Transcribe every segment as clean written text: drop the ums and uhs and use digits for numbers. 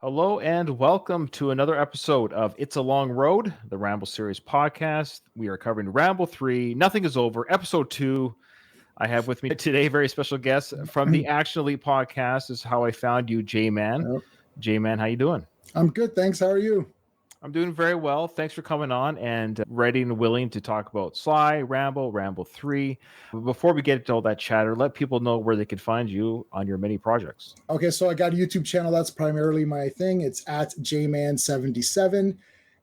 Hello and welcome to another episode of It's a Long Road, the Ramble Series podcast. We are covering Ramble 3, Nothing is Over, episode 2. I have with me today a very special guest from the Action Elite podcast. This is how I found you, J-Man. Yep. J-Man, how you doing? I'm good, thanks. How are you? I'm doing very well. Thanks for coming on and ready and willing to talk about Sly, Ramble 3. But before we get into all that chatter, let people know where they can find you on your many projects. Okay, so I got a YouTube channel. That's primarily my thing. It's at jman77.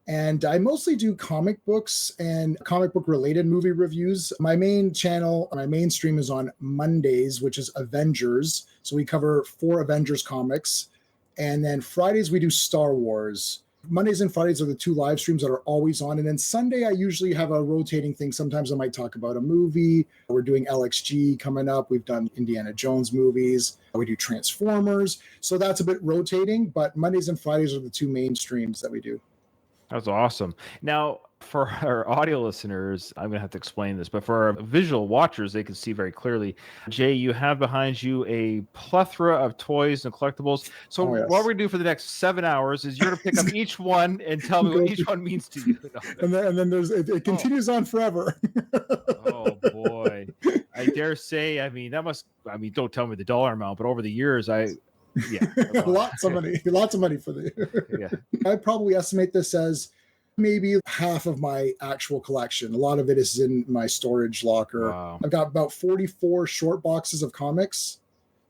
And I mostly do comic books and comic book related movie reviews. My main channel, my main stream is on Mondays, which is Avengers. So we cover 4 Avengers comics. And then Fridays, we do Star Wars. Mondays and Fridays are the 2 live streams that are always on. And then Sunday, I usually have a rotating thing. Sometimes I might talk about a movie. We're doing LXG coming up. We've done Indiana Jones movies. We do Transformers. So that's a bit rotating. But Mondays and Fridays are the 2 main streams that we do. That's awesome. Now, for our audio listeners, I'm going to have to explain this, but for our visual watchers, they can see very clearly. Jay, you have behind you a plethora of toys and collectibles. So what we're going to do for the next 7 hours is you're going to pick up each one and tell me what each one means to you. And then there's it continues on forever. Oh, boy. I dare say, don't tell me the dollar amount, but over the years, lots of money for the yeah. I probably estimate this as maybe half of my actual collection. A lot of it is in my storage locker. Wow. I've got about 44 short boxes of comics,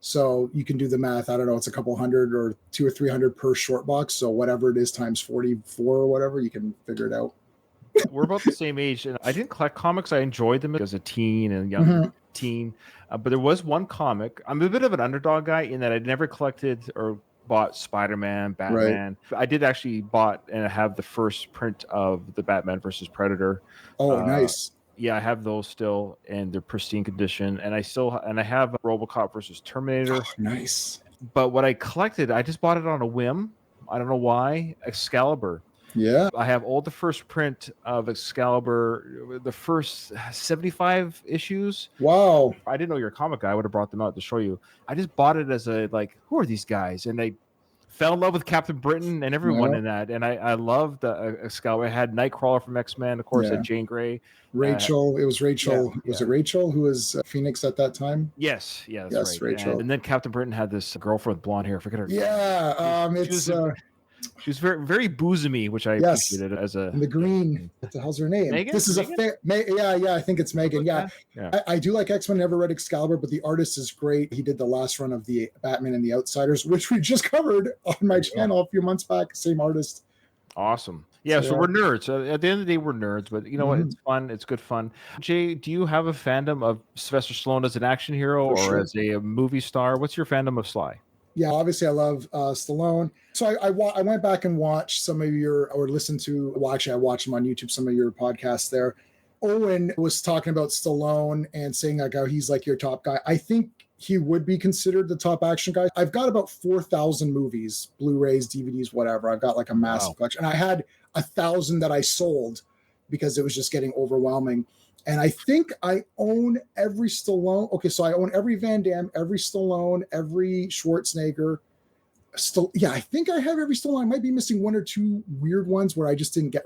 so you can do the math. I don't know, it's a couple hundred or 200 or 300 per short box, so whatever it is times 44 or whatever, you can figure it out. We're about the same age, and I didn't collect comics. I enjoyed them as a teen and young teen, but there was one comic. I'm a bit of an underdog guy in that I never collected or bought Spider-Man, Batman. Right. I did actually bought and have the first print of the Batman versus Predator. Oh, nice. Yeah, I have those still, and they're pristine condition. And I have Robocop versus Terminator. Oh, nice. But what I collected, I just bought it on a whim. I don't know why. Excalibur. Yeah. I have all the first print of Excalibur, the first 75 issues. Wow. I didn't know you're a comic guy. I would have brought them out to show you. I just bought it as who are these guys? And I fell in love with Captain Britain and everyone in that. And I loved the Excalibur. I had Nightcrawler from X-Men, of course, had Jane Grey. Rachel. It was Rachel. Was it Rachel who was Phoenix at that time? Yes. Yeah, that's right. Rachel. And then Captain Britain had this girlfriend with blonde hair. I forget her name. Yeah. She was very, very bosomy, which I appreciated as a. And the green. What the hell's her name? Megan? This is Megan? I think it's Megan. Yeah. I do like X-Men. Never read Excalibur, but the artist is great. He did the last run of the Batman and the Outsiders, which we just covered on my channel a few months back. Same artist. Awesome. Yeah, so we're nerds. At the end of the day, we're nerds, but you know what? It's fun. It's good fun. Jay, do you have a fandom of Sylvester Stallone as an action hero as a movie star? What's your fandom of Sly? Yeah, obviously I love Stallone. So I went back and watched some of I watched him on YouTube, some of your podcasts there. Owen was talking about Stallone and saying like how he's like your top guy. I think he would be considered the top action guy. I've got about 4,000 movies, Blu-rays, DVDs, whatever. I've got like a massive collection. And I had 1,000 that I sold because it was just getting overwhelming. And I think I own every Stallone. Okay, so I own every Van Damme, every Stallone, every Schwarzenegger. I think I have every Stallone. I might be missing 1 or 2 weird ones where I just didn't get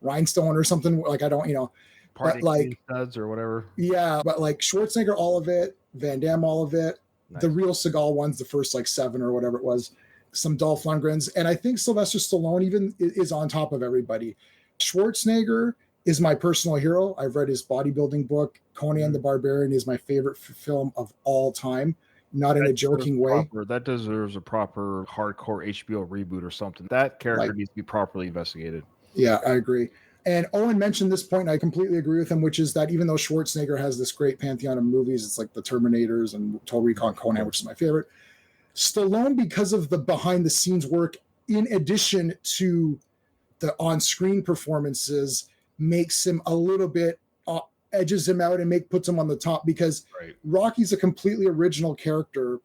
Rhinestone or something. Like I don't, Party like studs or whatever. Yeah, but like Schwarzenegger, all of it. Van Damme, all of it. Nice. The real Seagal ones, the first 7 or whatever it was. Some Dolph Lundgrens, and I think Sylvester Stallone even is on top of everybody. Schwarzenegger is my personal hero. I've read his bodybuilding book. Conan the Barbarian is my favorite film of all time. Not in a joking way. That deserves a proper hardcore HBO reboot or something. That character needs to be properly investigated. Yeah, I agree. And Owen mentioned this point, and I completely agree with him, which is that even though Schwarzenegger has this great pantheon of movies, it's like the Terminators and Total Recon Conan, which is my favorite. Stallone, because of the behind-the-scenes work, in addition to the on-screen performances, makes him a little bit edges him out and puts him on the top, because Rocky's a completely original character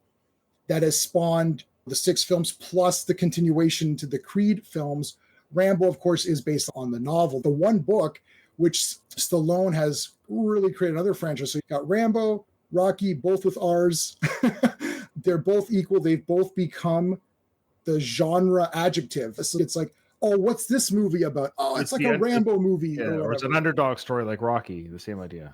that has spawned the 6 films plus the continuation to the Creed films. Rambo, of course, is based on the novel, the one book, which Stallone has really created another franchise. So you got Rambo, Rocky, both with R's. They're both equal. They've both become the genre adjective. It's like, oh, what's this movie about? Oh, it's like a Rambo movie or whatever. Or it's an underdog story like Rocky, the same idea.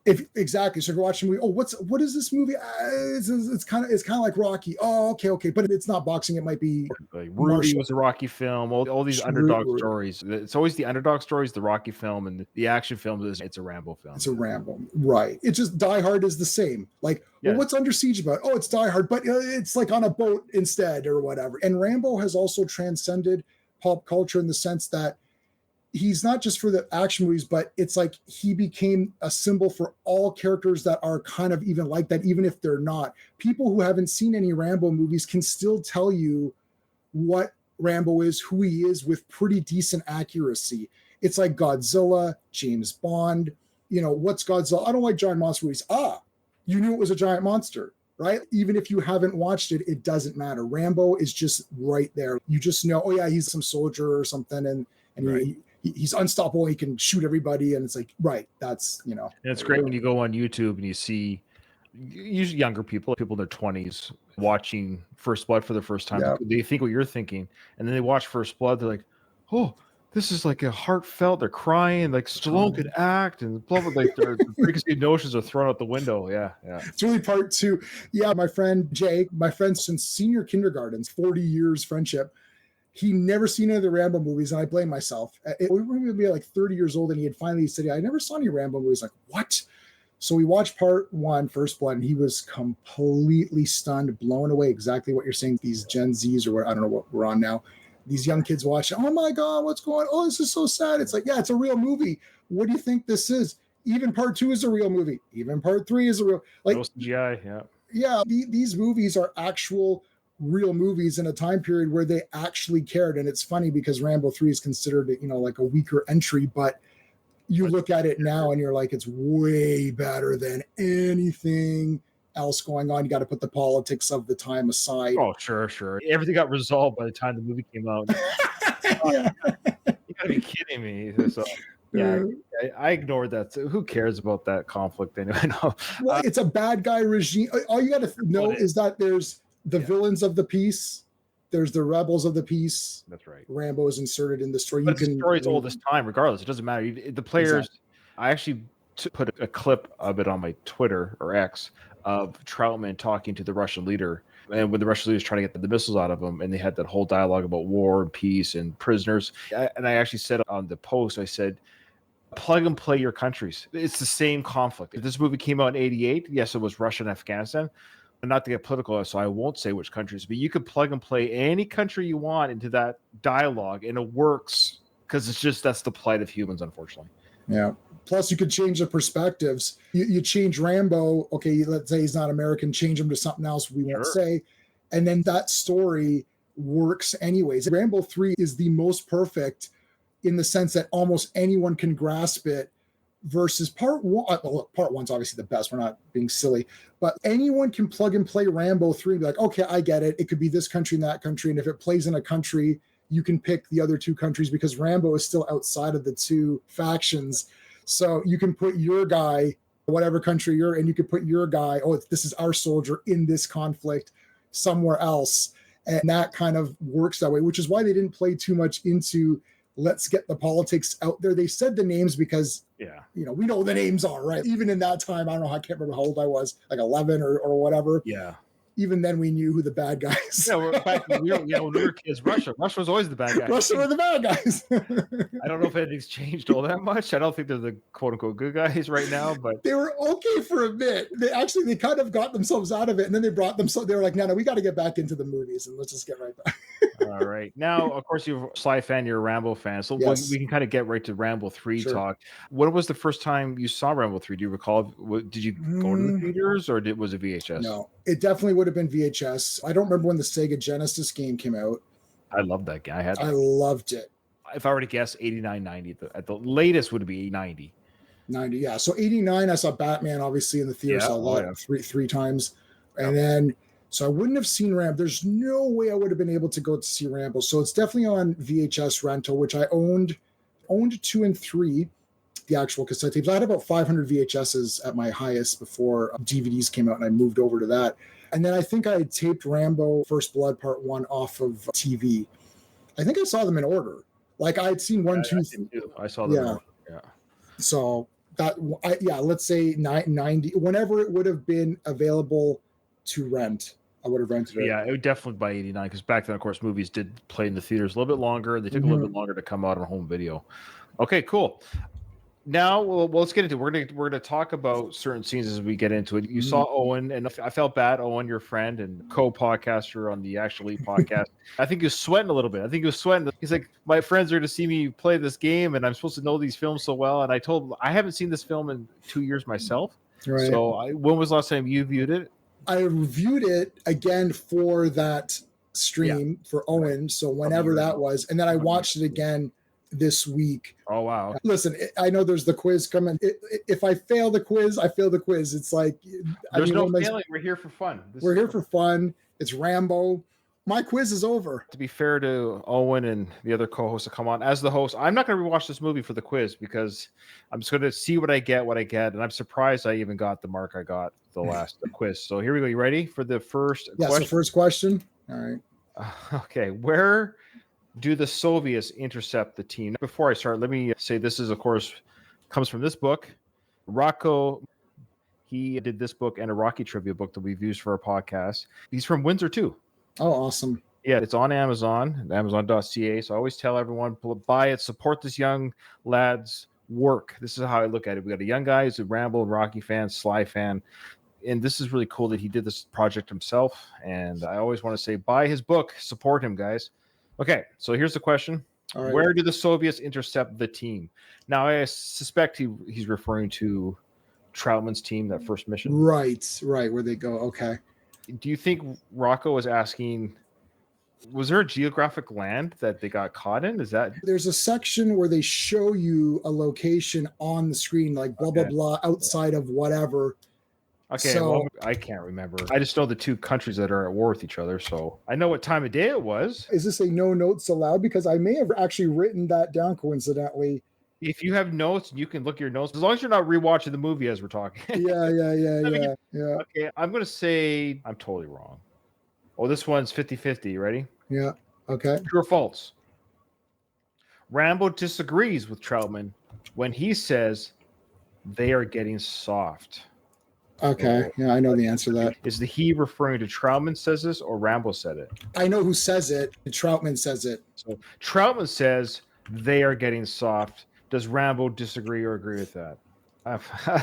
Exactly. So if you're watching a movie, what is this movie? It's kind of like Rocky. Oh, okay, but it's not boxing. It might be like Rudy was a Rocky film. All these underdog stories. It's always the underdog stories, the Rocky film, and the action film it's a Rambo film. It's a Rambo, right? It's just Die Hard is the same. Like, well, what's Under Siege about? Oh, it's Die Hard, but it's like on a boat instead or whatever. And Rambo has also transcended pop culture in the sense that he's not just for the action movies, but it's like he became a symbol for all characters that are kind of even like that, even if they're not. People who haven't seen any Rambo movies can still tell you what Rambo is, who he is, with pretty decent accuracy. It's like Godzilla, James Bond. What's Godzilla? I don't like giant monster movies. You knew it was a giant monster, right? Even if you haven't watched it, it doesn't matter. Rambo is just right there. You just know, oh yeah, he's some soldier or something, and right. He's unstoppable. He can shoot everybody, and it's like, right. That's And it's great when you go on YouTube and you see usually younger people in their 20s watching First Blood for the first time. Yeah. They think what you're thinking, and then they watch First Blood. They're like, oh, this is like a heartfelt. They're crying, like Stallone could act, and blah blah. Like their preconceived notions are thrown out the window. Yeah. It's really part two. Yeah, my friend Jake, my friend since senior kindergarten, 40 years friendship. He never seen any of the Rambo movies, and I blame myself. We were going to be like 30 years old, and he had finally said, I never saw any Rambo movies. Like, what? So we watched part 1, First Blood, and he was completely stunned, blown away, exactly what you're saying. These Gen Zs, or what, I don't know what we're on now. These young kids watching, oh my God, what's going on? Oh, this is so sad. It's like, yeah, it's a real movie. What do you think this is? Even part 2 is a real movie. Even part 3 is a real, like, no CGI, yeah. Yeah, these movies are actual real movies in a time period where they actually cared. And it's funny because Rambo 3 is considered, like a weaker entry, but you look at it now and you're like, it's way better than anything else going on. You got to put the politics of the time aside. Oh, sure. Everything got resolved by the time the movie came out. Yeah. You gotta be kidding me. So, yeah, I ignored that. So who cares about that conflict anyway? No. Well, it's a bad guy regime. All you got to know is that there's the villains of the piece, there's the rebels of the peace. That's right. Rambo is inserted in the story. But the story's old this time, regardless. It doesn't matter. The players. Exactly. I actually put a clip of it on my Twitter or X of Troutman talking to the Russian leader, and when the Russian leader was trying to get the missiles out of him, and they had that whole dialogue about war and peace and prisoners. And I actually said on the post, I said, plug and play your countries. It's the same conflict. If this movie came out in '88, yes, it was Russia and Afghanistan. Not to get political, so I won't say which countries, but you could plug and play any country you want into that dialogue, and it works because that's the plight of humans, unfortunately. Yeah. Plus, you could change the perspectives. You change Rambo. Okay, let's say he's not American. Change him to something else we won't say, and then that story works anyways. Rambo 3 is the most perfect in the sense that almost anyone can grasp it. Versus part 1, look, part 1's obviously the best. We're not being silly, but anyone can plug and play Rambo 3 and be like, okay, I get it. It could be this country and that country. And if it plays in a country, you can pick the other 2 countries because Rambo is still outside of the 2 factions. So you can put your guy, whatever country you're in, you can put your guy, this is our soldier in this conflict somewhere else. And that kind of works that way, which is why they didn't play too much into let's get the politics out there. They said the names because, we know what the names are, right? Even in that time, I don't know, I can't remember how old I was, like 11 or whatever. Yeah. Even then, we knew who the bad guys. Back when we were kids, Russia was always the bad guys. Russia were the bad guys. I don't know if anything's changed all that much. I don't think they're the quote unquote good guys right now, but they were okay for a bit. They kind of got themselves out of it, and then they brought them. So they were like, no, we got to get back into the movies, and let's just get right back. All right. Now, of course, you're a Sly fan, you're a Rambo fan, so yes. We can kind of get right to Rambo 3 talk. When was the first time you saw Rambo 3? Do you recall? Did you go to the theaters, or was it VHS? No, it definitely would have been VHS. I don't remember when the Sega Genesis game came out. I loved that game. I loved it. If I were to guess, 89, 90. At the latest would be 90. 90, yeah. So 89, I saw Batman, obviously, in the theater. Saw a lot, three times. And then, so I wouldn't have seen Rambo. There's no way I would have been able to go to see Rambo. So it's definitely on VHS rental, which I owned 2 and 3, the actual cassette tapes. I had about 500 VHSs at my highest before DVDs came out, and I moved over to that. And then I think I taped Rambo First Blood Part 1 off of TV. I think I saw them in order. Like I'd seen one, two, I saw them. yeah. Yeah. So that, let's say 90, whenever it would have been available to rent, I would have rented it. Yeah, it would definitely by 89, because back then, of course, movies did play in the theaters a little bit longer. They took a little bit longer to come out on home video. Okay, cool. Now, well, let's get into it. We're gonna talk about certain scenes as we get into it. You saw Owen, and I felt bad. Owen, your friend and co-podcaster on the Actually podcast. I think he was sweating a little bit. I think he was sweating. He's like, my friends are to see me play this game, and I'm supposed to know these films so well. And I told him I haven't seen this film in 2 years myself. Right. So, when was the last time you viewed it? I reviewed it again for that stream for Owen. So whenever that was, and then I watched it again this week. Oh, wow. Listen, I know there's the quiz coming. If I fail the quiz, I fail the quiz. It's like, there's no failing. We're here for fun. We're here for fun. It's Rambo. My quiz is over. To be fair to Owen and the other co-hosts that come on, as the host, I'm not going to rewatch this movie for the quiz because I'm just going to see what I get. And I'm surprised I even got the mark I got the last quiz. So here we go. You ready for the first question? Yes, the first question. All right. Okay. Where do the Soviets intercept the team? Before I start, let me say this is, of course, comes from this book. Rocco, he did this book and a Rocky trivia book that we've used for our podcast. He's from Windsor, too. Oh, awesome. Yeah, it's on Amazon, amazon.ca. So I always tell everyone, buy it, support this young lad's work. This is how I look at it. We got a young guy who's a Rambo and Rocky fan, Sly fan. And this is really cool that he did this project himself. And I always want to say, buy his book, support him, guys. Okay, so here's the question. Right. Where do the Soviets intercept the team? Now, I suspect he's referring to Troutman's team, that first mission. Right, where they go. Okay. Do you think Rocco was asking, was there a geographic land that they got caught in? There's a section where they show you a location on the screen, like blah, blah, blah, outside of whatever. Okay, so, I can't remember. I just know the two countries that are at war with each other, so I know what time of day it was. Is this a no notes allowed? Because I may have actually written that down coincidentally. If you have notes, you can look at your notes, as long as you're not rewatching the movie as we're talking. Yeah. Okay, I'm going to say I'm totally wrong. Oh, this one's 50-50. Ready? Yeah. Okay. True or false? Rambo disagrees with Troutman when he says they are getting soft. Okay. Yeah, I know the answer to that. Is the he referring to Troutman says this or Rambo said it? I know who says it. Troutman says it. So Troutman says they are getting soft. Does Rambo disagree or agree with that? I'm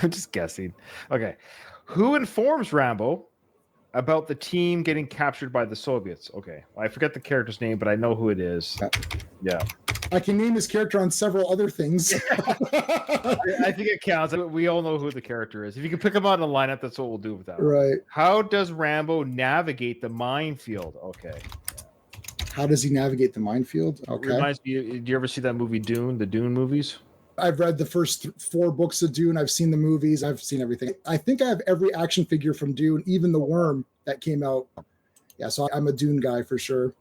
just guessing. Okay. Who informs Rambo about the team getting captured by the Soviets? Okay. I forget the character's name, but I know who it is. Yeah. I can name his character on several other things. I think it counts. We all know who the character is. If you can pick him out in a lineup, that's what we'll do with that. Right. How does Rambo navigate the minefield? Okay. How does he navigate the minefield? Okay. Reminds me, do you ever see that movie Dune, the Dune movies? I've read the first 4 books of Dune. I've seen the movies. I've seen everything. I think I have every action figure from Dune, even the worm that came out. Yeah, so I'm a Dune guy for sure.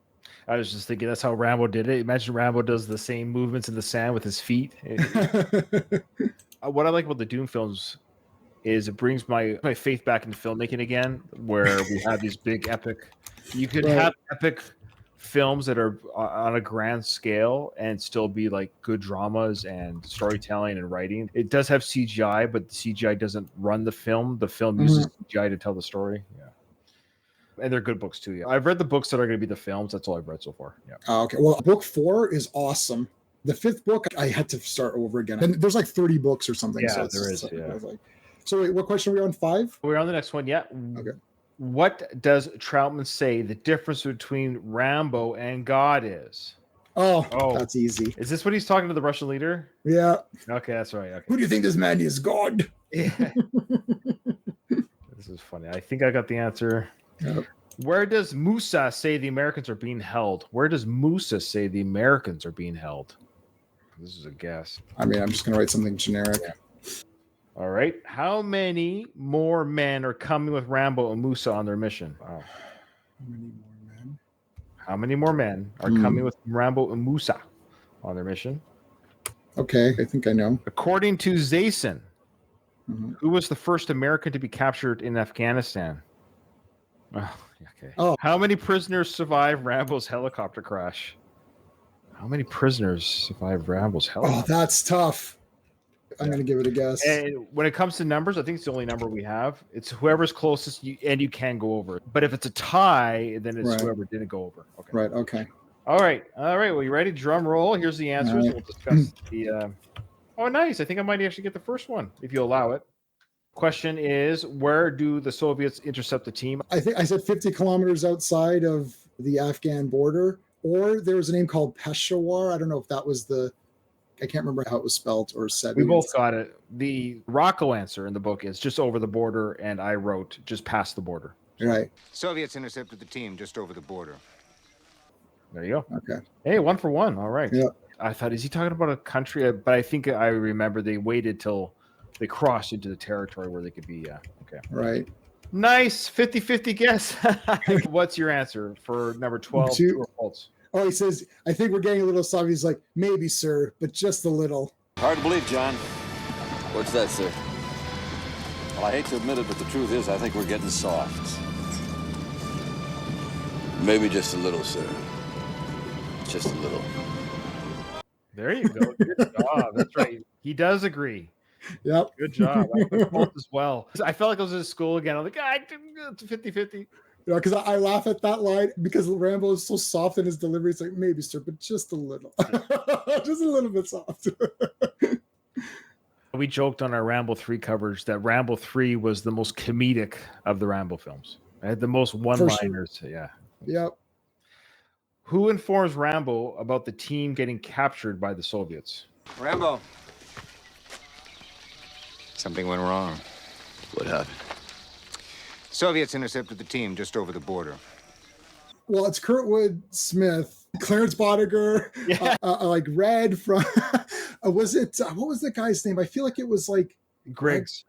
I was just thinking that's how Rambo did it. Imagine Rambo does the same movements in the sand with his feet. What I like about the Dune films is it brings my faith back into filmmaking again, where we have these big epic. You could have epic films that are on a grand scale and still be like good dramas and storytelling and writing. It does have CGI, but the CGI doesn't run the film. The film uses CGI to tell the story. Yeah. And they're good books too. Yeah. I've read the books that are going to be the films. That's all I've read so far. Yeah. Okay. Well, book 4 is awesome. The 5th book, I had to start over again. And there's like 30 books or something. Yeah, so there is. Yeah. So wait, what question are we on? 5? We're on the next one. Yeah. Okay. What does Troutman say the difference between Rambo and God is? Oh, that's easy. Is this what he's talking to the Russian leader? Yeah. Okay, that's right. Okay. Who do you think this man is? God. Yeah. This is funny. I think I got the answer. Yep. Where does Musa say the Americans are being held? Where does Musa say the Americans are being held? This is a guess. I mean, I'm just going to write something generic. Yeah. All right. How many more men are coming with Rambo and Musa on their mission? Wow. How many more men are coming with Rambo and Musa on their mission? Okay, I think I know. According to Zayson, who was the first American to be captured in Afghanistan? Oh, okay. Oh. How many prisoners survived Rambo's helicopter crash? How many prisoners survived Rambo's Oh, helicopter? that's tough. I'm going to give it a guess. And when it comes to numbers, I think it's the only number we have. It's whoever's closest, and you can go over. But if it's a tie, then it's Right. whoever didn't go over. Okay. Right. Okay. All right. Well, you ready? Drum roll. Here's the answers. Right. We'll discuss the. Oh, nice. I think I might actually get the first one if you allow it. Question is, where do the Soviets intercept the team? I think I said 50 kilometers outside of the Afghan border, or there was a name called Peshawar. I don't know if that was I can't remember how it was spelled or said. We both got it. The Rocco answer in the book is just over the border, and I wrote just past the border. Right. Soviets intercepted the team just over the border. There you go. Okay. Hey, 1 for 1. All right. Yeah. I thought, is he talking about a country? But I think I remember they waited till they crossed into the territory where they could be. Okay. Right. Nice. 50-50 guess. What's your answer for number 12? True or false? Oh, he says, I think we're getting a little soft. He's like, maybe, sir, but just a little. Hard to believe, John. What's that, sir? Well, I hate to admit it, but the truth is I think we're getting soft. Maybe just a little, sir. Just a little. There you go. Good job. That's right. He does agree. Yep. Good job. I as well. I felt like I was in school again. I'm like, it's 50-50. Because I laugh at that line because Rambo is so soft in his delivery. It's like, maybe, sir, but just a little. Just a little bit soft. We joked on our Ramble 3 coverage that Ramble 3 was the most comedic of the Rambo films. It had the most one-liners. Sure. Yeah. Yep. Who informs Rambo about the team getting captured by the Soviets? Rambo. Something went wrong. What happened? Soviets intercepted the team just over the border. Well, it's Kurtwood Smith, Clarence Boddicker, like Red from. Was it? What was the guy's name? I feel like it was like Griggs.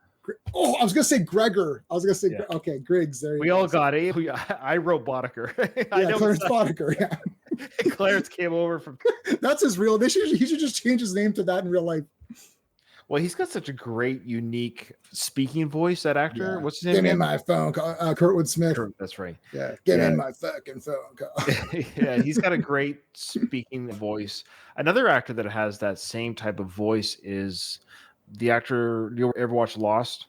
Oh, I was gonna say Gregor. I was gonna say okay, Griggs. There. We all got it. I wrote Boddicker. Yeah, Clarence Boddicker. Yeah. Clarence came over from. That's his real. He should just change his name to that in real life. Well, he's got such a great, unique speaking voice, that actor. Yeah. What's his name? Give me my phone call. Kurtwood Smith. That's right. Yeah. Give me my fucking phone call. Yeah, he's got a great speaking voice. Another actor that has that same type of voice is the actor. You ever watch Lost?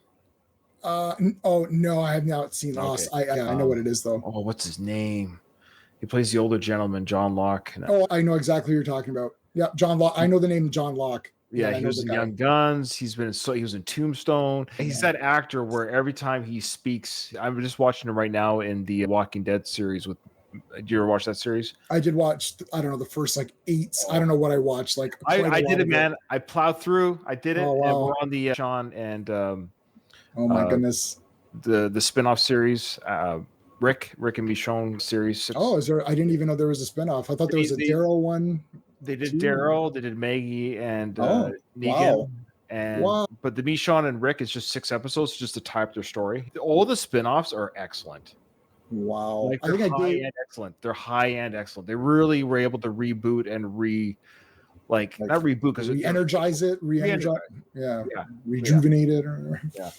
Oh, no, I have not seen Lost. Okay. I know what it is, though. Oh, what's his name? He plays the older gentleman, John Locke. Oh, I know exactly what you're talking about. Yeah, John Locke. I know the name John Locke. Yeah, he was in Young Guns. He was in Tombstone. He's that actor where every time he speaks, I'm just watching him right now in the Walking Dead series. Do you ever watch that series? I did watch. I don't know the first 8. I don't know what I watched. I did it, man. I plowed through. I did it. Oh, wow. And we're on the Sean and oh my goodness, the spinoff series. Rick and Michonne series. Oh, is there? I didn't even know there was a spinoff. I thought there was a Daryl one. They did Daryl, they did Maggie and Negan. Wow. But the Michonne and Rick is just 6 episodes just to tie up their story. All the spinoffs are excellent. Wow. They're high-end excellent. They're high-end excellent. They really were able to reboot and not reboot because re-energize it. Yeah. Rejuvenate it. Yeah.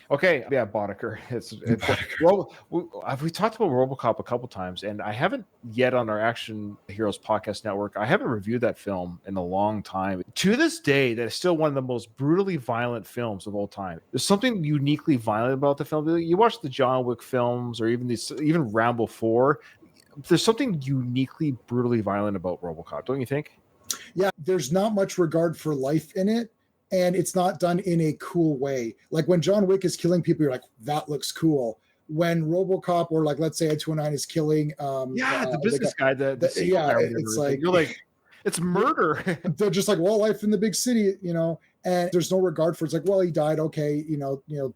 Okay, yeah, Boddicker. We talked about Robocop a couple times, and I haven't yet on our Action Heroes podcast network. I haven't reviewed that film in a long time. To this day, that is still one of the most brutally violent films of all time. There's something uniquely violent about the film. You watch the John Wick films, or even Ramble 4. There's something uniquely brutally violent about Robocop, don't you think? Yeah, there's not much regard for life in it. And it's not done in a cool way. Like when John Wick is killing people, you're like, that looks cool. When Robocop or let's say Ed 209 is killing the business guy, it's like you're like, it's murder. They're just like, well, life in the big city, and there's no regard for it. It's like, well, he died, okay,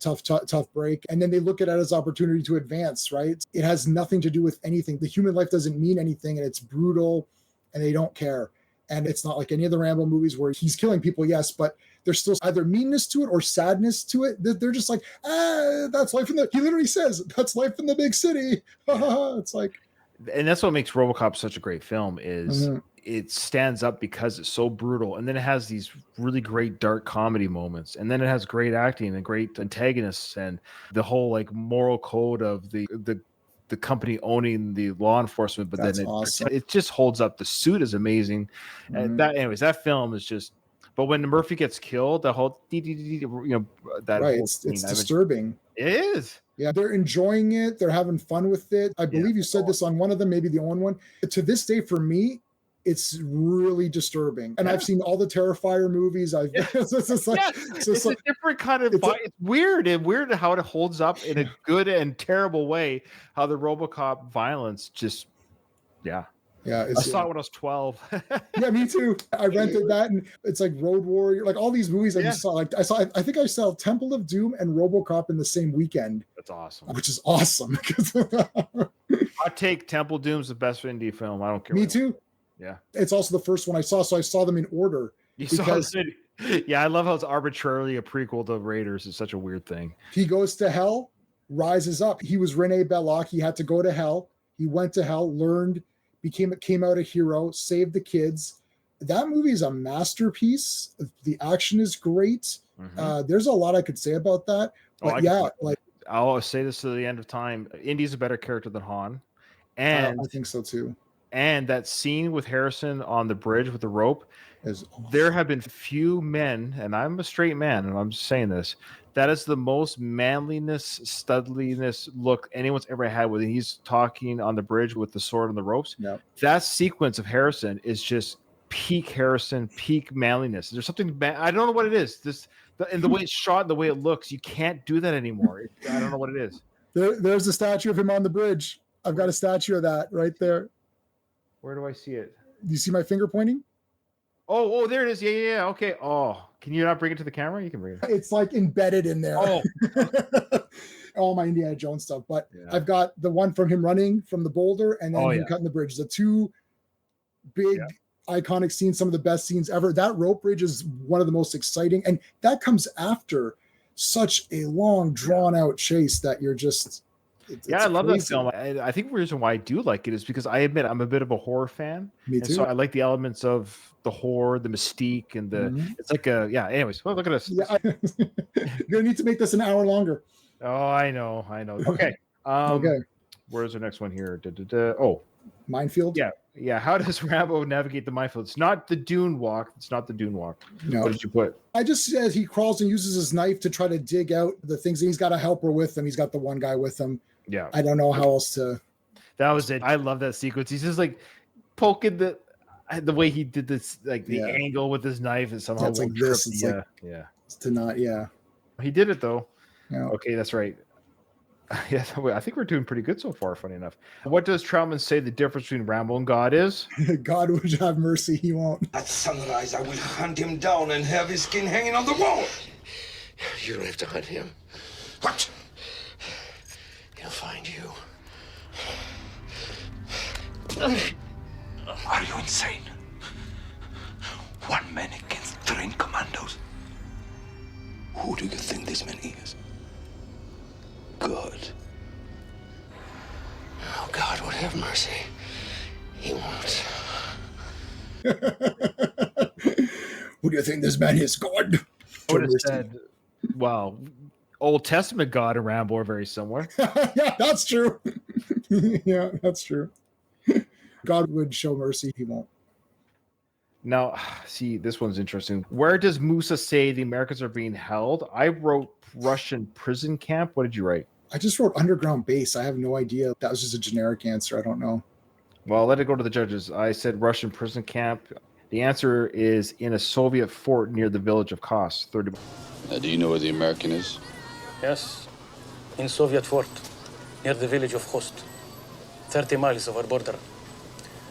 tough break. And then they look at it as opportunity to advance, right? It has nothing to do with anything. The human life doesn't mean anything, and it's brutal, and they don't care. And it's not like any of the Rambo movies where he's killing people, yes, but there's still either meanness to it or sadness to it. They're just like, that's life he literally says, that's life in the big city. It's like. And that's what makes Robocop such a great film is it stands up because it's so brutal. And then it has these really great dark comedy moments. And then it has great acting and great antagonists and the whole moral code of the the company owning the law enforcement, but That's then awesome. it just holds up. The suit is amazing. Mhm. That film is just. But when Murphy gets killed, the whole that Right, whole it's scene, disturbing. it is. Yeah, they're enjoying it. They're having fun with it. I believe you said this on one of them, maybe the only one. To this day, for me, it's really disturbing. And I've seen all the Terrifier movies. It's a different kind of. It's weird how it holds up in a good and terrible way. How the Robocop violence just, Yeah, I saw it when I was 12. Yeah, me too. I rented that, and it's like Road Warrior, like all these movies I just saw. Like I think I saw Temple of Doom and Robocop in the same weekend. That's awesome. Which is awesome. Hot take: Temple of Doom's the best indie film. I don't care. Me too. Yeah, it's also the first one I saw, so I saw them in order. I love how it's arbitrarily a prequel to Raiders. It's such a weird thing. He goes to hell, rises up. He was Rene Belloc. He had to go to hell. He went to hell, learned, came out a hero, saved the kids. That movie is a masterpiece. The action is great. Mm-hmm. There's a lot I could say about that. But I'll say this to the end of time. Indy's a better character than Han. And I think so too. And that scene with Harrison on the bridge with the rope, is awesome. There have been few men, and I'm a straight man, and I'm just saying this, that is the most manliness, studliness look anyone's ever had when he's talking on the bridge with the sword and the ropes. Yep. That sequence of Harrison is just peak Harrison, peak manliness. There's something I don't know what it is. And the way it's shot and the way it looks, you can't do that anymore. I don't know what it is. There's a statue of him on the bridge. I've got a statue of that right there. Where do I see it? Do you see my finger pointing? Oh, there it is. Yeah. Okay. Oh, can you not bring it to the camera? You can bring it. It's like embedded in there. Oh, all my Indiana Jones stuff. But I've got the one from him running from the boulder and then him cutting the bridge. The two big iconic scenes, some of the best scenes ever. That rope bridge is one of the most exciting. And that comes after such a long, drawn out chase that you're just... I love that film. I think the reason why I do like it is because I admit I'm a bit of a horror fan. Me too. So I like the elements of the horror, the mystique, and the it's like anyways, well, look at us. Yeah, you're gonna need to make this an hour longer. Oh, I know. Okay. Okay. Where's the next one here? Oh, minefield. Yeah. How does Rambo navigate the minefield? It's not the dune walk. No. What did you put? I just said he crawls and uses his knife to try to dig out the things. He's got a helper with him. He's got the one guy with him. Yeah. I don't know how else to. That was it. I love that sequence. He's just like poking the way he did this, like the angle with his knife is somehow like this. It's It's to not. Yeah. He did it though. Yeah. Okay, that's right. Yes, I think we're doing pretty good so far. Funny enough. What does Troutman say the difference between Rambo and God is? God would have mercy. He won't. At sunrise, I will hunt him down and have his skin hanging on the wall. You don't have to hunt him. What? He'll find you. Are you insane? One man against trained commandos. Who do you think this man is? God. Oh, God would have mercy. He won't. Who do you think this man is? God. I would have said, well, Old Testament God and Rambo are very similar. Yeah, that's true. Yeah, that's true. God would show mercy. He won't. Now, see, this one's interesting. Where does Musa say the Americans are being held? I wrote Russian prison camp. What did you write? I just wrote underground base. I have no idea. That was just a generic answer. I don't know. Well, let it go to the judges. I said Russian prison camp. The answer is in a Soviet fort near the village of Kos. 30. Do you know where the American is? Yes, in Soviet fort near the village of Khost, 30 miles of our border.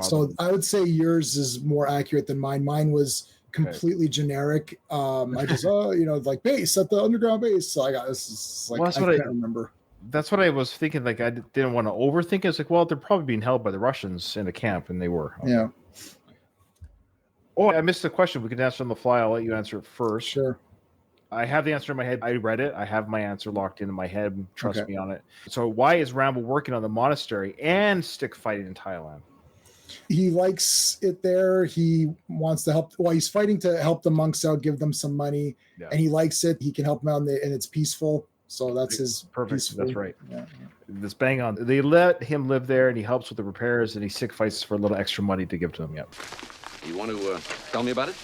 So I would say yours is more accurate than mine. Mine was completely generic. I just, like base at the underground base. So I got this. Is like, I can't remember. That's what I was thinking. Like, I didn't want to overthink it. It's like, well, they're probably being held by the Russians in a camp, and they were. Okay. Yeah. Oh, I missed the question. We can answer on the fly. I'll let you answer it first. Sure. I have the answer in my head. I read it. I have my answer locked into my head. Trust me on it. So why is Rambo working on the monastery and stick fighting in Thailand? He likes it there. He wants to help. Well, he's fighting to help the monks out, give them some money, and he likes it. He can help them out, and it's peaceful. So that's his perfect. Peaceful. That's right. Yeah. This bang on. They let him live there, and he helps with the repairs, and he stick fights for a little extra money to give to him. Yep. You want to tell me about it?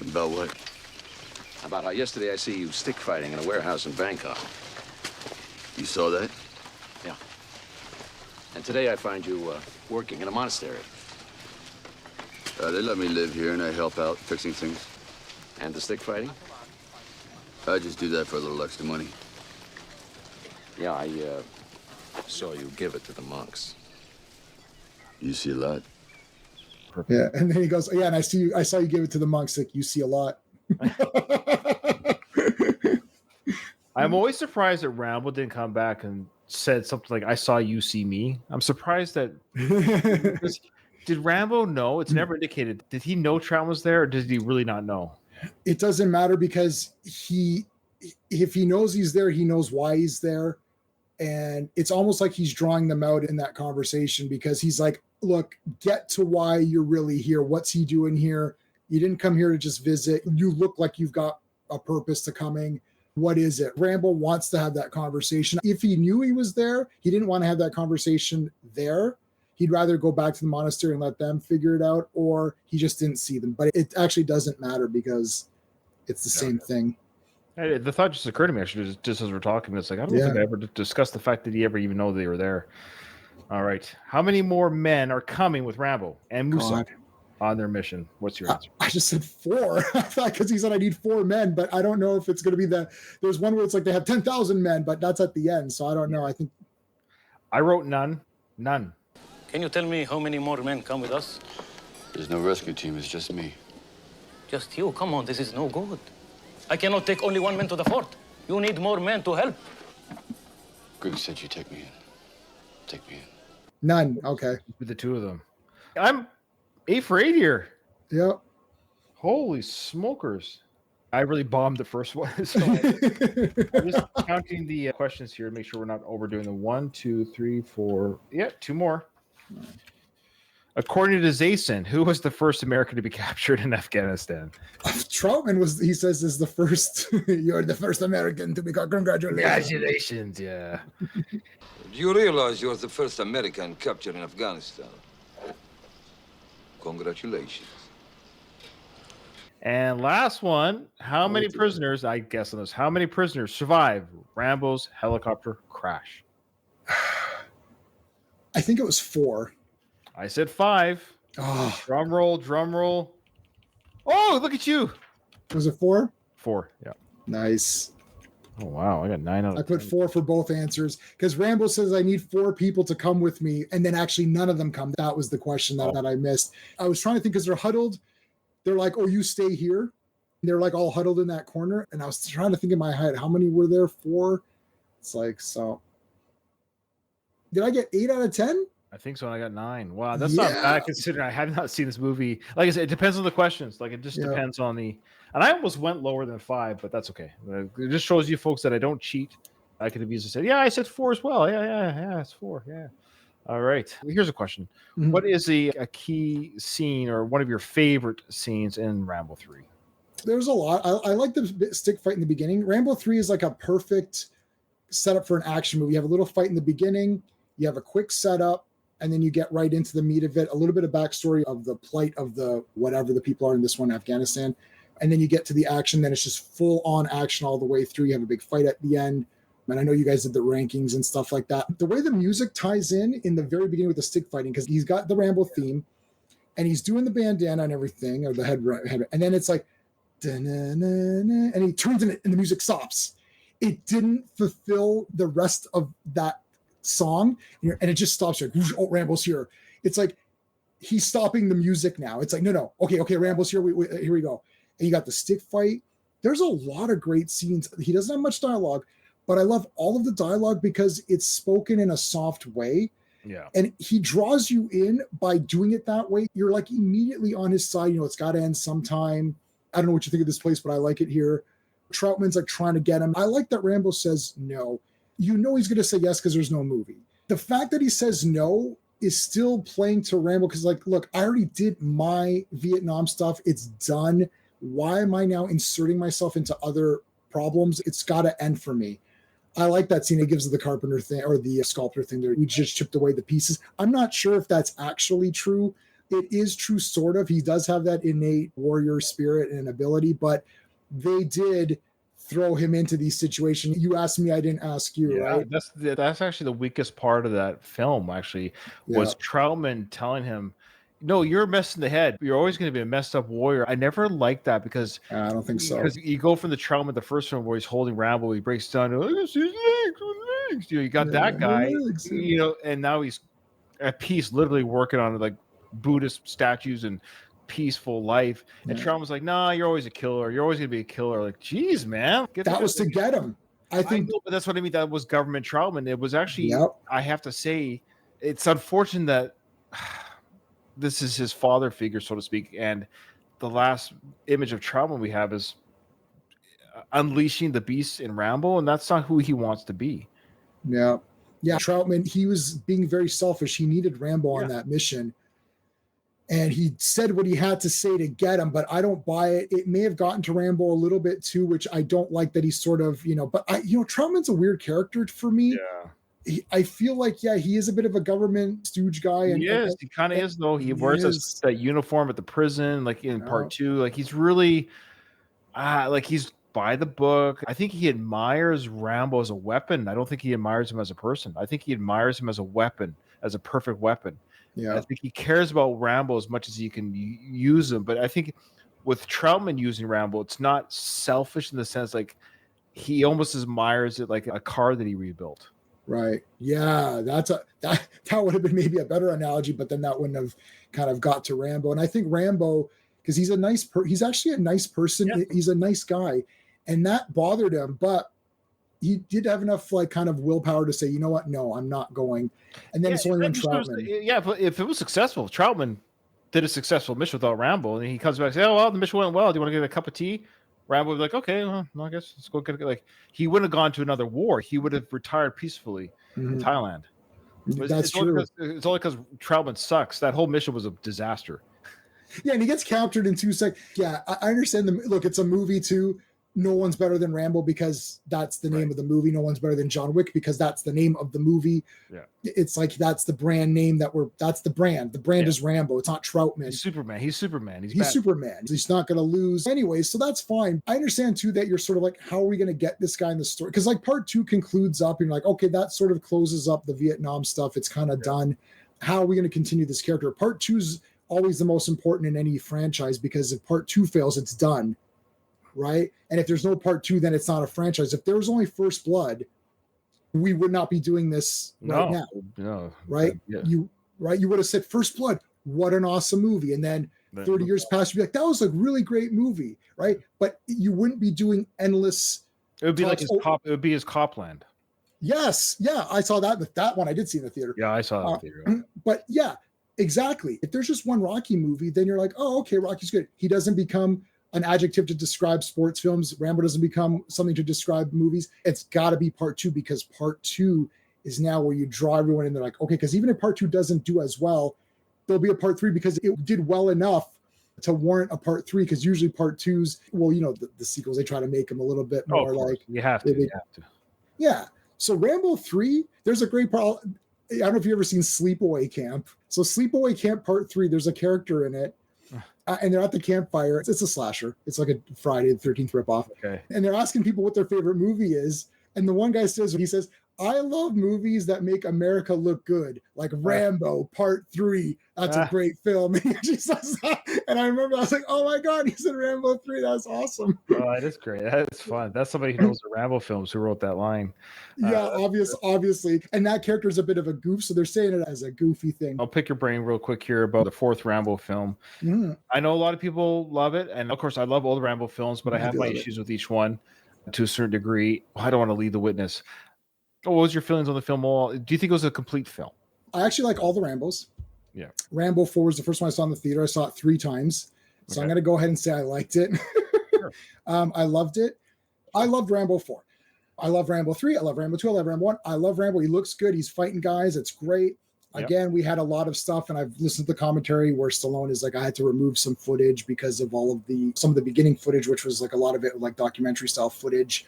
About what? About how yesterday I see you stick fighting in a warehouse in Bangkok. You saw that? Yeah. And today I find you working in a monastery. They let me live here, and I help out fixing things. And the stick fighting? I just do that for a little extra money. Yeah, I saw you give it to the monks. You see a lot. Yeah, and then he goes, yeah, and I saw you give it to the monks. Like, you see a lot. I'm always surprised that Rambo didn't come back and said something like, I saw you see me. I'm surprised that did Rambo know? It's never indicated. Did he know Trout was there, or did he really not know? It doesn't matter because if he knows he's there, he knows why he's there. And it's almost like he's drawing them out in that conversation because he's like, look, get to why you're really here. What's he doing here? You didn't come here to just visit. You look like you've got a purpose to coming. What is it? Rambo wants to have that conversation. If he knew he was there, he didn't want to have that conversation there. He'd rather go back to the monastery and let them figure it out, or he just didn't see them. But it actually doesn't matter because it's the same thing. The thought just occurred to me, actually, just as we're talking. It's like, I don't think I ever discussed the fact that he ever even know they were there. All right. How many more men are coming with Rambo and Musa on their mission? What's your answer? I just said 4. I thought because he said I need 4 men, but I don't know if it's going to be there's one where it's like they have 10,000 men, but that's at the end. So I don't know. I think I wrote none. None. Can you tell me how many more men come with us? There's no rescue team. It's just me. Just you. Come on, this is no good. I cannot take only 1 man to the fort. You need more men to help. Greg said you take me in. Take me in. none. Okay. With the 2 of them. I'm 8 for 8 here. Yep. Holy smokers. I really bombed the first one. So I'm just counting the questions here to make sure we're not overdoing them. 1, 2, 3, 4. Yeah, 2 more. According to Zayson, who was the first American to be captured in Afghanistan? Troutman he says, is the first. You're the first American to be caught. Congratulations. Congratulations, yeah. Do you realize you're the first American captured in Afghanistan? Congratulations. And last one, how many prisoners, I guess on this, how many prisoners survived Rambo's helicopter crash? I think it was 4. I said 5. Oh. Drum roll. Oh, look at you. Was it 4? 4, yeah. Nice. Oh, wow. I got 9 out of 10. I put 4 for both answers because Rambo says I need 4 people to come with me, and then actually none of them come. That was the question that I missed. I was trying to think because they're huddled. They're like, oh, you stay here. And they're like all huddled in that corner. And I was trying to think in my head, how many were there? 4? It's like, so. Did I get 8 out of 10? I think so, and I got 9. Wow, that's not bad considering I have not seen this movie. Like I said, it depends on the questions. Like it just depends on the. And I almost went lower than 5, but that's okay. It just shows you folks that I don't cheat. I could have easily said, yeah, I said 4 as well. Yeah, it's 4. Yeah. All right. Here's a question: What is a key scene or one of your favorite scenes in Rambo 3? There's a lot. I like the stick fight in the beginning. Rambo 3 is like a perfect setup for an action movie. You have a little fight in the beginning. You have a quick setup. And then you get right into the meat of it, a little bit of backstory of the plight of the whatever the people are in this one, Afghanistan. And then you get to the action. Then it's just full on action all the way through. You have a big fight at the end. And I know you guys did the rankings and stuff like that. The way the music ties in the very beginning with the stick fighting, because he's got the Rambo theme and he's doing the bandana and everything, or the head. And then it's like, and he turns in it and the music stops. It didn't fulfill the rest of that song, and it just stops here. Oh, Rambo's here. It's like he's stopping the music now. It's like no. Okay, Rambo's here. Here we go. And you got the stick fight. There's a lot of great scenes. He doesn't have much dialogue, but I love all of the dialogue because it's spoken in a soft way. Yeah. And he draws you in by doing it that way. You're like immediately on his side. You know, it's got to end sometime. I don't know what you think of this place, but I like it here. Troutman's like trying to get him. I like that Rambo says no. You know he's going to say yes because there's no movie. The fact that he says no is still playing to Rambo because, like, look, I already did my Vietnam stuff. It's done. Why am I now inserting myself into other problems? It's got to end for me. I like that scene. It gives the carpenter thing or the sculptor thing there. We just chipped away the pieces. I'm not sure if that's actually true. It is true, sort of. He does have that innate warrior spirit and ability, but they did throw him into these situations. You asked me, I didn't ask you, right? That's actually the weakest part of that film, actually, was Troutman telling him, no, you're a mess in the head. You're always going to be a messed up warrior. I never liked that because I don't think so. Because you go from the Troutman, the first one where he's holding Rambo, he breaks down. Oh, his legs. You got that guy, and now he's at peace, literally working on like Buddhist statues and peaceful life. And Troutman's like, nah, you're always a killer. You're always going to be a killer. Like, geez, man. That was to get him. I think, but that's what I mean. That was government Troutman. It was actually, I have to say, it's unfortunate that this is his father figure, so to speak, and the last image of Troutman we have is unleashing the beast in Rambo, and that's not who he wants to be. Yeah. Troutman, he was being very selfish. He needed Rambo on that mission, and he said what he had to say to get him, but I don't buy it. It may have gotten to Rambo a little bit too, which I don't like that he's sort of, but Troutman's a weird character for me. Yeah. I feel like, he is a bit of a government stooge guy. And he kind of is, though. He wears that uniform at the prison, like in part 2. Like he's really, like he's by the book. I think he admires Rambo as a weapon. I don't think he admires him as a person. I think he admires him as a weapon, as a perfect weapon. Yeah, I think he cares about Rambo as much as he can use him. But I think with Troutman using Rambo, it's not selfish in the sense like he almost admires it like a car that he rebuilt. Right. Yeah, that would have been maybe a better analogy, but then that wouldn't have kind of got to Rambo. And I think Rambo, because he's he's actually a nice person. Yeah. He's a nice guy, and that bothered him. But he did have enough like kind of willpower to say, you know what? No, I'm not going. And then it's only when Troutman. But if it was successful, if Troutman did a successful mission without Rambo, and he comes back and says, "Oh well, the mission went well. Do you want to get a cup of tea?" Rambo would be like, okay, well, I guess let's go get it. Like, he wouldn't have gone to another war. He would have retired peacefully in Thailand. That's true. It's only because Troutman sucks. That whole mission was a disaster. Yeah, and he gets captured in 2 seconds. Yeah, I understand. Look, it's a movie too. No one's better than Rambo because that's the name of the movie. No one's better than John Wick because that's the name of the movie. Yeah. It's like that's the brand name that's the brand. The brand is Rambo. It's not Troutman. He's Superman. He's Superman. He's not going to lose. Anyways, so that's fine. I understand too that you're sort of like, how are we going to get this guy in the story? Because like part 2 concludes up and you're like, okay, that sort of closes up the Vietnam stuff. It's kind of done. How are we going to continue this character? Part 2 is always the most important in any franchise because if part 2 fails, it's done. Right. And if there's no part 2, then it's not a franchise. If there was only First Blood, we would not be doing this right now. No. Right. Yeah. You would have said First Blood. What an awesome movie. And then 30 years past, you'd be like, that was a really great movie. Right. But you wouldn't be doing endless. It would be like it would be his Copland. Yes. Yeah. I saw that. But that one I did see in the theater. Yeah, I saw that in the theater. But yeah, exactly. If there's just one Rocky movie, then you're like, oh, okay, Rocky's good. He doesn't become an adjective to describe sports films. Rambo doesn't become something to describe movies. It's got to be part 2 because part 2 is now where you draw everyone in. They're like, okay, because even if part 2 doesn't do as well, there'll be a part 3 because it did well enough to warrant a part 3. Because usually part 2s, well, the sequels, they try to make them a little bit more like you have to. Yeah. So Rambo 3, there's a great part. I don't know if you've ever seen Sleepaway Camp. So Sleepaway Camp part 3, there's a character in it. And they're at the campfire. It's a slasher. It's like a Friday the 13th ripoff. Okay. And they're asking people what their favorite movie is. And the one guy says, I love movies that make America look good, like Rambo Part 3. That's a great film. And he actually says that. And I remember I was like, oh my God, he said Rambo 3. That's awesome. Oh, that is great. That's fun. That's somebody who knows the Rambo films who wrote that line. Yeah, obviously. And that character is a bit of a goof, so they're saying it as a goofy thing. I'll pick your brain real quick here about the 4th Rambo film. I know a lot of people love it. And of course, I love all the Rambo films, but I have my issues with each one to a certain degree. I don't want to lead the witness. What was your feelings on the film? Do you think it was a complete film? I actually like all the Rambos. Yeah. Rambo 4 was the first one I saw in the theater. I saw it 3 times. So I'm going to go ahead and say I liked it. Sure. I loved it. I loved Rambo 4. I love Rambo 3. I love Rambo 2. I love Rambo 1. I love Rambo. He looks good. He's fighting guys. It's great. Again, we had a lot of stuff, and I've listened to the commentary where Stallone is like, I had to remove some footage because of some of the beginning footage, which was like a lot of it like documentary style footage.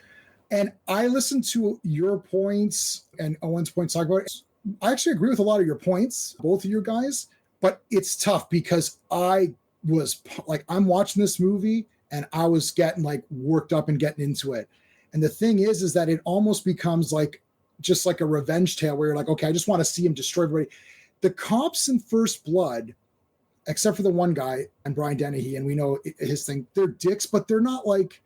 And I listened to your points and Owen's points talk about it. I actually agree with a lot of your points, both of you guys, but it's tough because I was like, I'm watching this movie and I was getting like worked up and getting into it. And the thing is that it almost becomes like just like a revenge tale where you're like, okay, I just want to see him destroy everybody. The cops in First Blood, except for the one guy and Brian Dennehy, and we know his thing, they're dicks, but they're not like,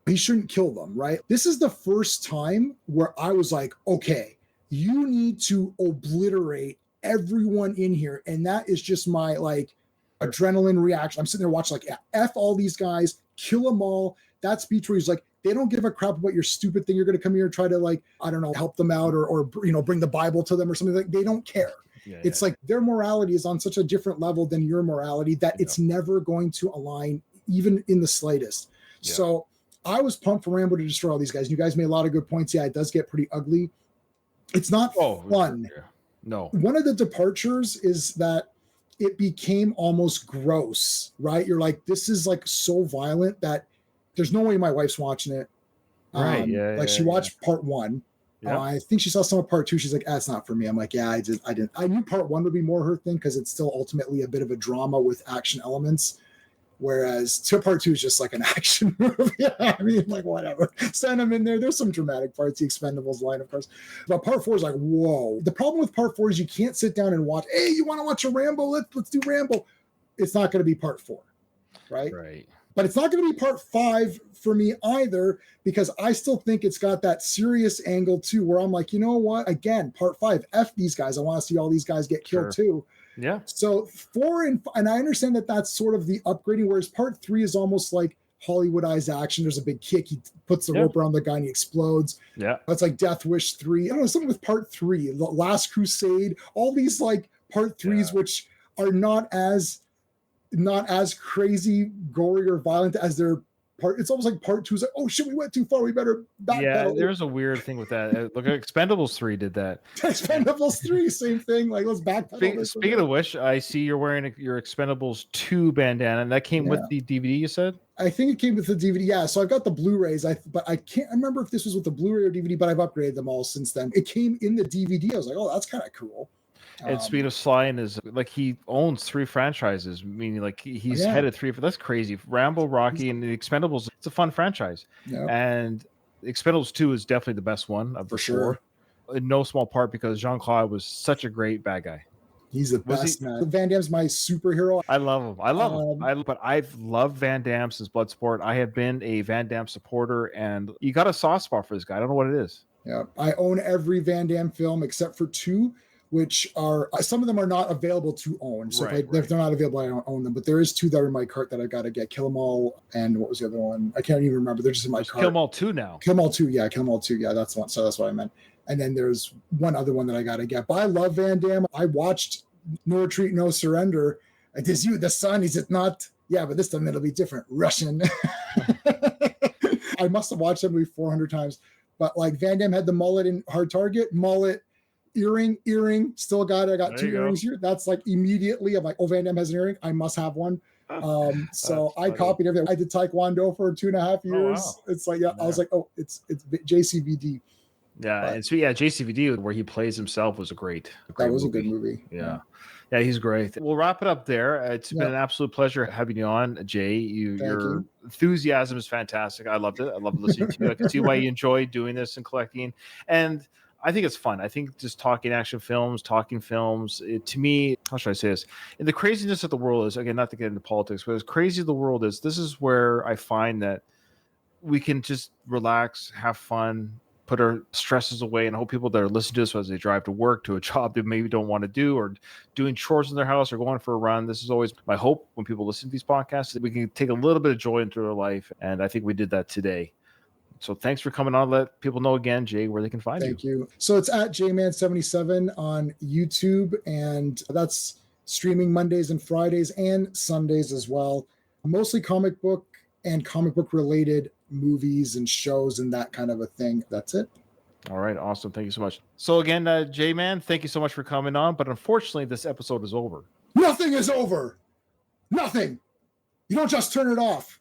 he shouldn't kill them, right? This is the first time where I was like, okay, you need to obliterate everyone in here. And that is just my like adrenaline reaction. I'm sitting there watching like, F all these guys, kill them all. That speech where he's like, they don't give a crap about your stupid thing. You're going to come here and try to like, I don't know, help them out or bring the Bible to them or something like. They don't care. It's like their morality is on such a different level than your morality that it's never going to align even in the slightest. So I was pumped for Rambo to destroy all these guys. You guys made a lot of good points. Yeah, it does get pretty ugly. It's not fun. No. One of the departures is that it became almost gross, right? You're like, this is like so violent that there's no way my wife's watching it. Right. She watched part one. Yeah. I think she saw some of part two. She's like, that's not for me. I'm like, yeah, I didn't. I knew part one would be more her thing because it's still ultimately a bit of a drama with action elements. Whereas part two is just like an action movie. I mean, like, whatever. Send them in there. There's some dramatic parts, the Expendables line, of course. But part four is like, whoa. The problem with part four is you can't sit down and watch, hey, you want to watch a Rambo? Let's do Rambo. It's not going to be part four, right? Right. But it's not going to be part five for me either, because I still think it's got that serious angle too, where I'm like, you know what? Again, part five, F these guys. I want to see all these guys get killed too. Yeah. So 4 and I understand that that's sort of the upgrading, whereas part 3 is almost like Hollywoodized action. There's a big kick. He puts the rope around the guy and he explodes. Yeah. That's like Death Wish 3. I don't know, something with part 3, The Last Crusade, all these like part 3s, which are not as crazy, gory, or violent as their part. It's almost like part 2 is like, oh shit, we went too far. We better backpedal. There's a weird thing with that. Look at Expendables 3 did that. Expendables 3, same thing. Like, let's backpedal. Speaking of which, I see you're wearing your Expendables 2 bandana, and that came with the DVD, you said? I think it came with the DVD. Yeah, so I've got the Blu-rays, but I can't remember if this was with the Blu-ray or DVD, but I've upgraded them all since then. It came in the DVD. I was like, oh, that's kind of cool. And speaking of Sly, and is like he owns 3 franchises, meaning like he's headed 3 for that's crazy. Rambo, Rocky, and the Expendables. It's a fun franchise, and Expendables 2 is definitely the best one of the 4. In no small part because Jean-Claude was such a great bad guy. He's the best, man. Van Damme's my superhero. I love him. But I've loved Van Damme since Bloodsport. I have been a Van Damme supporter, and you got a soft spot for this guy. I don't know what it is. Yeah, I own every Van Damme film except for 2. Which are, some of them are not available to own. So if they're not available, I don't own them. But there is 2 that are in my cart that I got to get. Kill 'Em All, and what was the other one? I can't even remember. They're just in my cart. Kill 'Em All 2 now. Kill 'Em All 2, yeah. Kill 'Em All 2, yeah. That's one. So that's what I meant. And then there's one other one that I got to get. But I love Van Damme. I watched No Retreat, No Surrender. It is you, the son. Is it not? Yeah, but this time it'll be different. Russian. I must have watched that movie 400 times. But like Van Damme had the mullet in Hard Target, mullet. Earring, still got it. I got 2 earrings here. That's like immediately I'm like, oh, Van Damme has an earring. I must have one. So I copied everything. I did Taekwondo for 2.5 years. Oh, wow. It's like, I was like, oh, it's JCVD. Yeah, and so JCVD where he plays himself was a great that was movie. A good movie. Yeah, he's great. We'll wrap it up there. It's been an absolute pleasure having you on, Jay. Your enthusiasm is fantastic. I loved it. I love listening to you. I can see why you enjoy doing this and collecting. And I think it's fun. I think just talking action films, to me, how should I say this? And the craziness of the world is, again, not to get into politics, but as crazy as the world is, this is where I find that we can just relax, have fun, put our stresses away, and hope people that are listening to this as they drive to work, to a job they maybe don't want to do, or doing chores in their house or going for a run. This is always my hope when people listen to these podcasts, that we can take a little bit of joy into their life. And I think we did that today. So thanks for coming on. Let people know again, Jay, where they can find you. Thank you. So it's at JMan77 on YouTube, and that's streaming Mondays and Fridays and Sundays as well. Mostly comic book and comic book related movies and shows and that kind of a thing. That's it. All right. Awesome. Thank you so much. So again, J-Man, thank you so much for coming on. But unfortunately, this episode is over. Nothing is over. Nothing. You don't just turn it off.